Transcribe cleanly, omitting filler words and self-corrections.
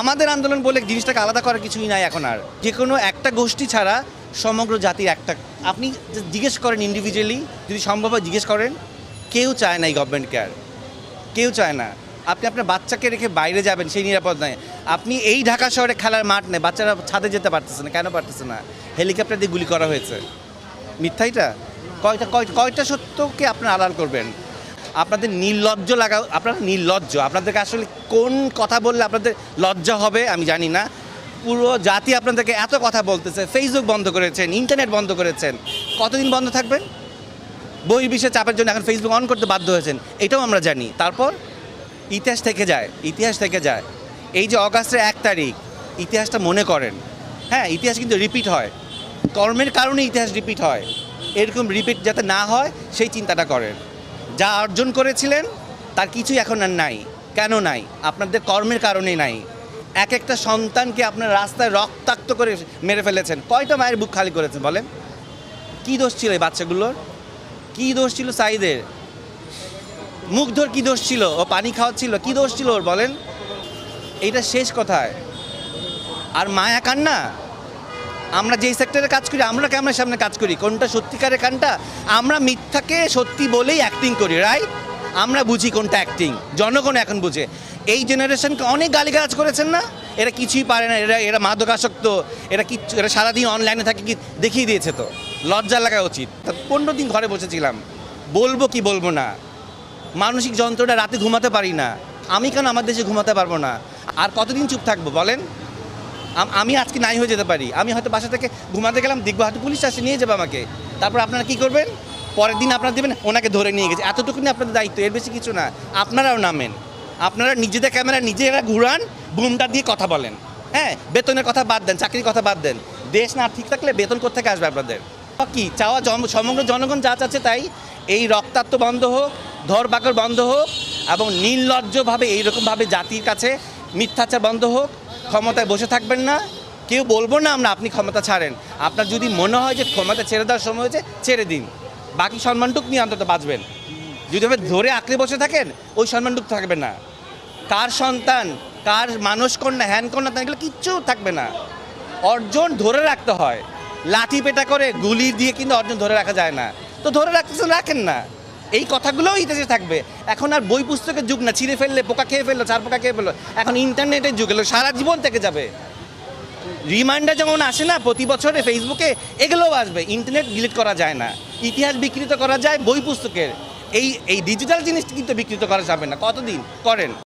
আমাদের আন্দোলন বলে জিনিসটাকে আলাদা করার কিছুই নাই এখন আর। যে কোনো একটা গোষ্ঠী ছাড়া সমগ্র জাতির একটা, আপনি জিজ্ঞেস করেন ইন্ডিভিজুয়ালি, যদি সম্ভব হয় জিজ্ঞেস করেন, কেউ চায় না এই গভর্নমেন্টকে আর, কেউ চায় না। আপনি আপনার বাচ্চাকে রেখে বাইরে যাবেন, সেই নিরাপদ নয়। আপনি এই ঢাকা শহরে খেলার মাঠ নেই, বাচ্চারা ছাদে যেতে পারতেছে না, কেন পারতেছে না? হেলিকপ্টার দিয়ে গুলি করা হয়েছে। মিথ্যাইটা কয়টা সত্যকে আপনারা আড়াল করবেন? আপনাদের নির্লজ্জ লাগা, আপনারা নির্লজ্জ। আপনাদেরকে আসলে কোন কথা বললে আপনাদের লজ্জা হবে আমি জানি না। পুরো জাতি আপনাদেরকে এত কথা বলতেছে, ফেসবুক বন্ধ করেছেন, ইন্টারনেট বন্ধ করেছেন, কতদিন বন্ধ থাকবেন? বহির্বিশ্বের চাপের জন্য এখন ফেসবুক অন করতে বাধ্য হয়েছেন, এটাও আমরা জানি। তারপর ইতিহাস থেকে যায়, ইতিহাস থেকে যায়। এই যে অগাস্টের 1 তারিখ, ইতিহাসটা মনে করেন। হ্যাঁ, ইতিহাস কিন্তু রিপিট হয়, কর্মের কারণে ইতিহাস রিপিট হয়। এরকম রিপিট যাতে না হয় সেই চিন্তাটা করেন। যা অর্জন করেছিলেন তার কিছুই এখন আর নাই। কেন নাই? আপনাদের কর্মের কারণেই নাই। এক একটা সন্তানকে আপনার রাস্তায় রক্তাক্ত করে মেরে ফেলেছেন। কয়টা মায়ের বুক খালি করেছেন বলেন? কী দোষ ছিল এই বাচ্চাগুলোর? কী দোষ ছিল সাইদের? মুগ্ধর কী দোষ ছিল? ও পানি খাওয়াচ্ছিল, কী দোষ ছিল ওর বলেন? এইটা শেষ কথায়। আর মায়া কান্না, আমরা যেই সেক্টরে কাজ করি, আমরা ক্যামেরার সামনে কাজ করি, কোনটা সত্যিকারের কান্না? আমরা মিথ্যাকে সত্যি বলেই অ্যাক্টিং করি, রাইট? আমরা বুঝি কোনটা অ্যাক্টিং, জনগণ এখন বুঝে। এই জেনারেশনকে অনেক গালিগালাজ করেছেন না? এরা কিছুই পারে না, এরা মাদকাসক্ত, এরা সারাদিন অনলাইনে থাকে, কি দেখিয়ে দিয়েছে তো। লজ্জা লাগা উচিত। 15 দিন ঘরে বসেছিলাম, বলবো কি বলবো না। মানসিক যন্ত্রণা, রাতে ঘুমাতে পারি না। আমি কেন আমার দেশে ঘুমাতে পারবো না? আর কতদিন চুপ থাকবো বলেন? আমি আজকে নাই হয়ে যেতে পারি, আমি হয়তো বাসা থেকে ঘুমাতে গেলাম, দেখবো হয়তো পুলিশ আসে নিয়ে যাবে আমাকে। তারপর আপনারা কী করবেন? পরের দিন আপনারা দেবেন ওনাকে ধরে নিয়ে গেছে। এতটুকুনি আপনাদের দায়িত্ব, এর বেশি কিছু না। আপনারাও নামেন, আপনারা নিজেদের ক্যামেরা নিজেরা ঘুরান, বুমটা দিয়ে কথা বলেন। হ্যাঁ, বেতনের কথা বাদ দেন, চাকরির কথা বাদ দেন। দেশ না ঠিক থাকলে বেতন কোত্থেকে আসবে আপনাদের? কি চাওয়া? সমগ্র জনগণ যা চাচ্ছে তাই। এই রক্তাক্ত বন্ধ হোক, ধরপাকড় বন্ধ হোক, এবং নির্লজ্জভাবে এইরকমভাবে জাতির কাছে মিথ্যাচার বন্ধ হোক। ক্ষমতায় বসে থাকবেন না, কেউ বলবো না আমরা আপনি ক্ষমতা ছাড়েন। আপনার যদি মনে হয় যে ক্ষমতা ছেড়ে দেওয়ার সময় হয়েছে, ছেড়ে দিন। বাকি সম্মানটুক নিয়ে অন্তত বাঁচবেন। যদি আপনি ধরে আঁকড়ে বসে থাকেন, ওই সম্মানটুক থাকবে না। কার সন্তান, কার মানস কন্যা, হ্যান কন্যা, এগুলো কিচ্ছু থাকবে না। অর্জন ধরে রাখতে হয়, লাঠি পেটা করে গুলি দিয়ে কিন্তু অর্জন ধরে রাখা যায় না। তো ধরে রাখতেছেন, রাখেন না। এই কথাগুলোও ইতিহাসে থাকবে। এখন আর বই পুস্তকের যুগ না, ছিঁড়ে ফেললে পোকা খেয়ে ফেললো, চার পোকা খেয়ে ফেললো। এখন ইন্টারনেটের যুগ এলো, সারা জীবন থেকে যাবে। রিমাইন্ডার যেমন আসে না প্রতি বছরে ফেসবুকে, এগুলোও আসবে। ইন্টারনেট ডিলিট করা যায় না, ইতিহাস বিকৃত করা যায় বই পুস্তকের। এই ডিজিটাল জিনিসটা কিন্তু বিকৃত করা যাবে না। কতদিন করেন?